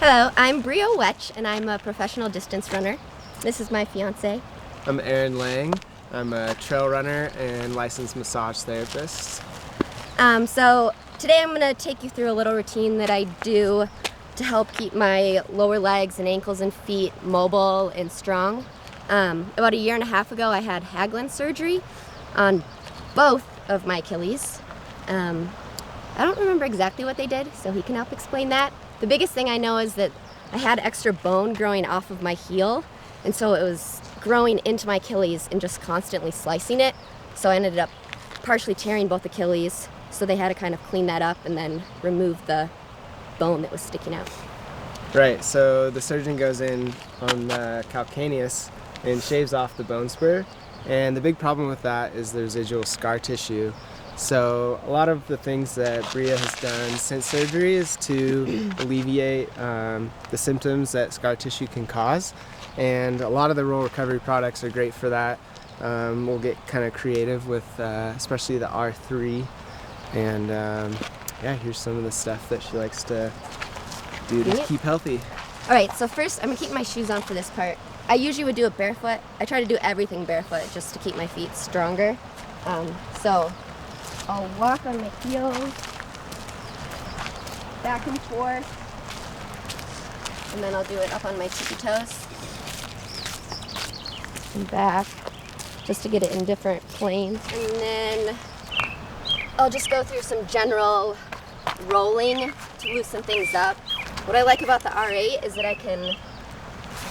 Hello, I'm Bria and I'm a professional distance runner. This is my fiance. I'm Aaron Lang. I'm a trail runner and licensed massage therapist. So today I'm going to take you through a little routine that I do to help keep my lower legs and ankles and feet mobile and strong. About a year and a half ago I had Haglund surgery on both of my Achilles. I don't remember exactly what they did, so he can help explain that. The biggest thing I know is that I had extra bone growing off of my heel, and so it was growing into my Achilles and just constantly slicing it. So I ended up partially tearing both Achilles, so they had to kind of clean that up and then remove the bone that was sticking out. Right, so the surgeon goes in on the calcaneus and shaves off the bone spur, and the big problem with that is the residual scar tissue. So a lot of the things that Bria has done since surgery is to alleviate the symptoms that scar tissue can cause, and a lot of the roll recovery products are great for that. We'll get kind of creative with especially the R3, and yeah, here's some of the stuff that she likes to do to keep healthy. All right, so first I'm gonna keep my shoes on for this part. I usually would do it barefoot. I try to do everything barefoot just to keep my feet stronger. So I'll walk on my heels, back and forth, and then I'll do it up on my tippy toes and back, just to get it in different planes. And then I'll just go through some general rolling to loosen things up. What I like about the R8 is that I can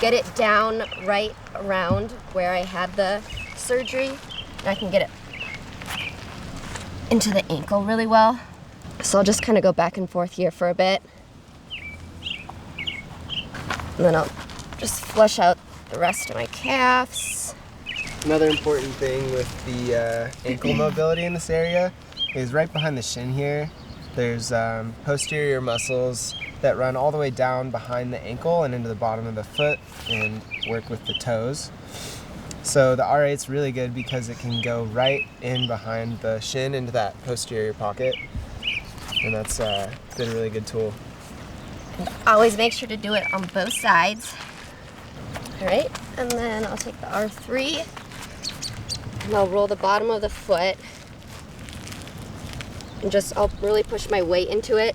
get it down right around where I had the surgery, and I can get it into the ankle really well. So I'll just kind of go back and forth here for a bit. And then I'll just flush out the rest of my calves. Another important thing with the ankle mobility in this area is right behind the shin here. There's posterior muscles that run all the way down behind the ankle and into the bottom of the foot and work with the toes. So the R8's really good because it can go right in behind the shin into that posterior pocket, and that's been a really good tool. And always make sure to do it on both sides. All right, and then I'll take the R3 and I'll roll the bottom of the foot and I'll really push my weight into it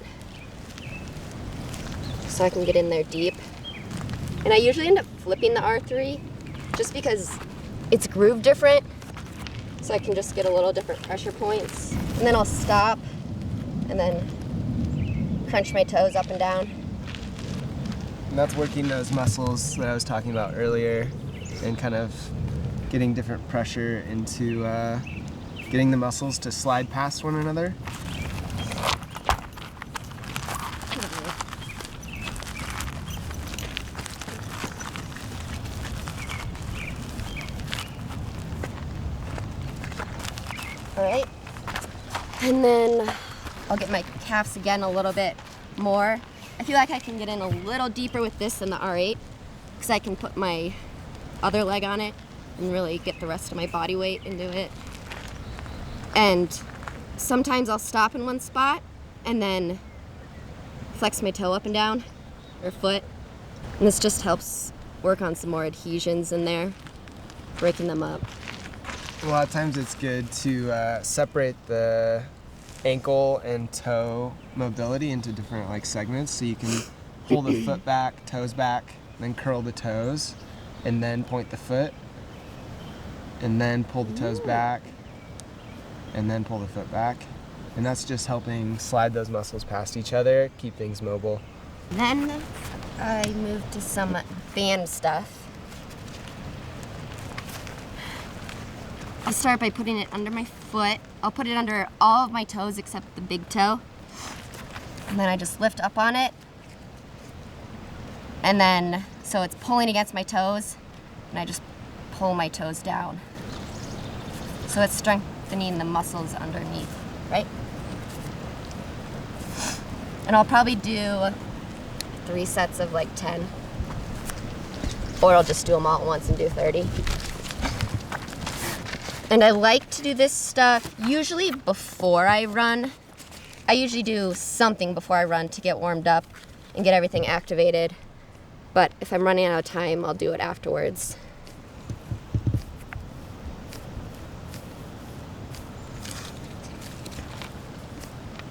so I can get in there deep. And I usually end up flipping the R3 just because it's grooved different, so I can just get a little different pressure points. And then I'll stop and then crunch my toes up and down. And that's working those muscles that I was talking about earlier and kind of getting different pressure into getting the muscles to slide past one another. All right, and then I'll get my calves again a little bit more. I feel like I can get in a little deeper with this than the R8 because I can put my other leg on it and really get the rest of my body weight into it. And sometimes I'll stop in one spot and then flex my toe up and down, or foot. And this just helps work on some more adhesions in there, breaking them up. A lot of times it's good to separate the ankle and toe mobility into different segments, so you can pull the foot back, toes back, then curl the toes, and then point the foot, and then pull the toes back, and then pull the foot back. And that's just helping slide those muscles past each other, keep things mobile. Then I moved to some band stuff. I'll start by putting it under my foot. I'll put it under all of my toes except the big toe. And then I just lift up on it. And then, so it's pulling against my toes, and I just pull my toes down. So it's strengthening the muscles underneath, right? And I'll probably do 3 sets of 10. Or I'll just do them all at once and do 30. And I like to do this stuff usually before I run. I usually do something before I run to get warmed up. and get everything activated. But if I'm running out of time, I'll do it afterwards.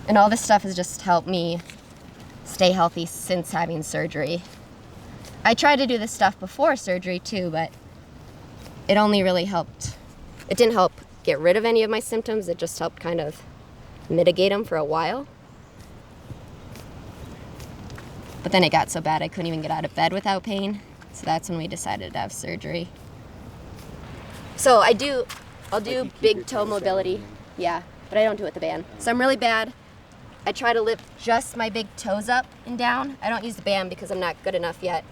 And all this stuff has just helped me stay healthy since having surgery. I tried to do this stuff before surgery too, but it only really helped. It didn't help get rid of any of my symptoms. It just helped kind of mitigate them for a while. But then it got so bad I couldn't even get out of bed without pain. So that's when we decided to have surgery. So I'll do big toe mobility. Yeah, but I don't do it with the band. So I'm really bad. I try to lift just my big toes up and down. I don't use the band because I'm not good enough yet.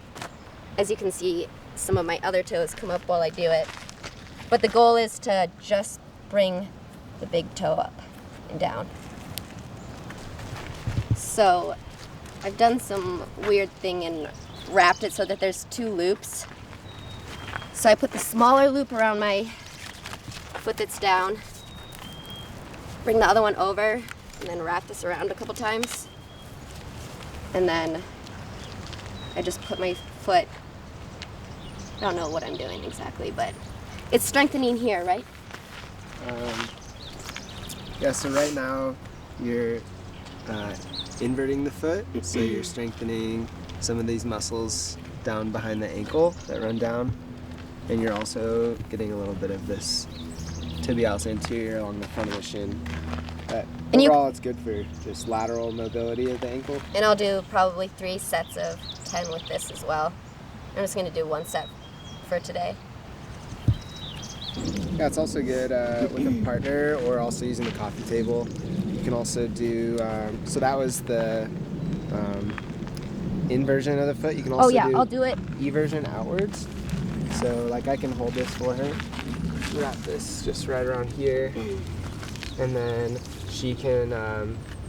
As you can see, some of my other toes come up while I do it. But the goal is to just bring the big toe up and down. So I've done some weird thing and wrapped it so that there's 2 loops. So I put the smaller loop around my foot that's down, bring the other one over, and then wrap this around a couple times. And then I just put my foot, I don't know what I'm doing exactly, but it's strengthening here, right? Yeah, so right now you're inverting the foot, so you're strengthening some of these muscles down behind the ankle that run down, and you're also getting a little bit of this tibialis anterior along the front of the shin. But overall, it's good for just lateral mobility of the ankle. And I'll do probably 3 sets of 10 with this as well. I'm just going to do 1 set for today. Yeah, it's also good with a partner or also using the coffee table. You can also do, so that was the inversion of the foot. You can also I'll do it. eversion outwards. So like I can hold this for her, wrap this just right around here, and then she can,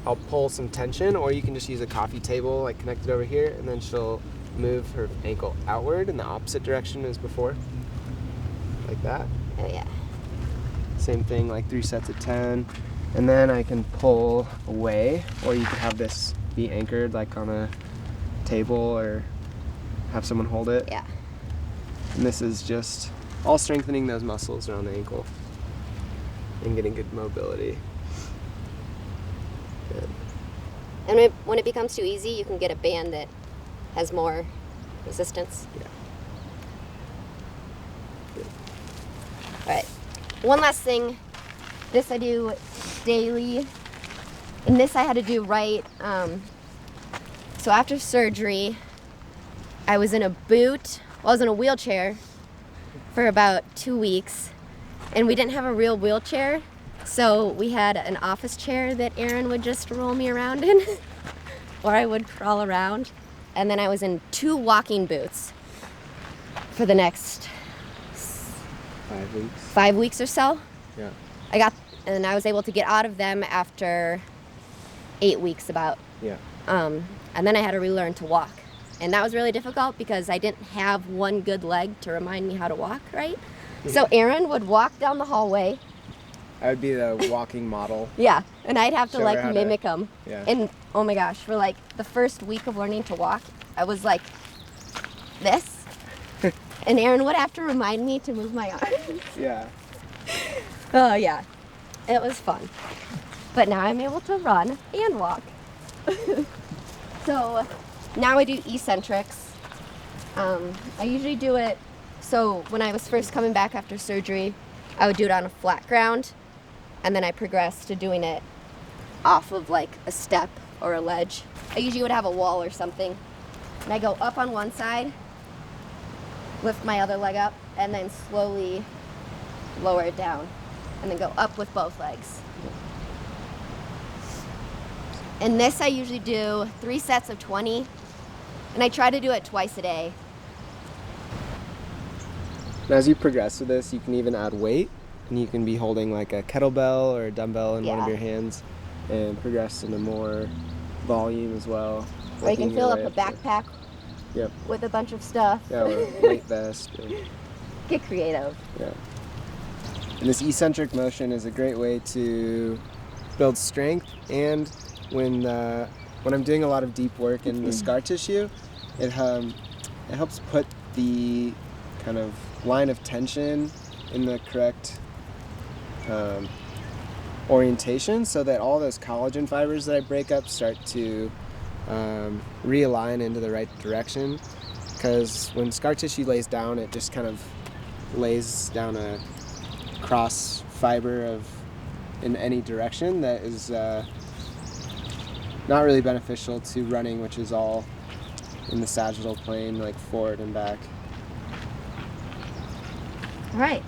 I'll pull some tension, or you can just use a coffee table like connected over here, and then she'll move her ankle outward in the opposite direction as before, like that. Oh yeah. Same thing, like 3 sets of 10, and then I can pull away, or you could have this be anchored like on a table or have someone hold it. Yeah. And this is just all strengthening those muscles around the ankle and getting good mobility. Good. And when it becomes too easy, you can get a band that has more resistance. Yeah. Good. All right. One last thing. This I do daily. And this I had to do right. So after surgery, I was in a boot. Well, I was in a wheelchair for about 2 weeks. And we didn't have a real wheelchair. So we had an office chair that Aaron would just roll me around in. Or I would crawl around. And then I was in 2 walking boots for the next 5 weeks. 5 weeks or so. Yeah. And I was able to get out of them after 8 weeks about. Yeah. And then I had to relearn to walk. And that was really difficult because I didn't have one good leg to remind me how to walk, right? So Aaron would walk down the hallway. I would be the walking model. Yeah, and I'd have to Show her how to- mimic him. Yeah. And oh my gosh, for like the first week of learning to walk, I was like this. And Aaron would have to remind me to move my arms. Yeah. Oh yeah, it was fun. But now I'm able to run and walk. So now I do eccentrics. I usually do it, so when I was first coming back after surgery, I would do it on a flat ground, and then I progressed to doing it off of like a step or a ledge. I usually would have a wall or something, and I go up on one side, lift my other leg up, and then slowly lower it down, and then go up with both legs. And this I usually do 3 sets of 20, and I try to do it twice a day. And as you progress with this, you can even add weight, and you can be holding like a kettlebell or a dumbbell in one of your hands and progress into more volume as well. Or you can fill up a backpack with a bunch of stuff. Yeah, or a weight vest. Get creative. Yeah. And this eccentric motion is a great way to build strength, and when when I'm doing a lot of deep work in the scar tissue, it helps put the kind of line of tension in the correct orientation, so that all those collagen fibers that I break up start to realign into the right direction. Because when scar tissue lays down, it just kind of lays down a cross fiber in any direction that is not really beneficial to running, which is all in the sagittal plane, like forward and back. All right.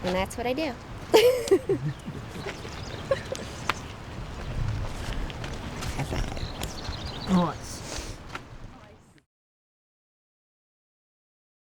And that's what I do. All right.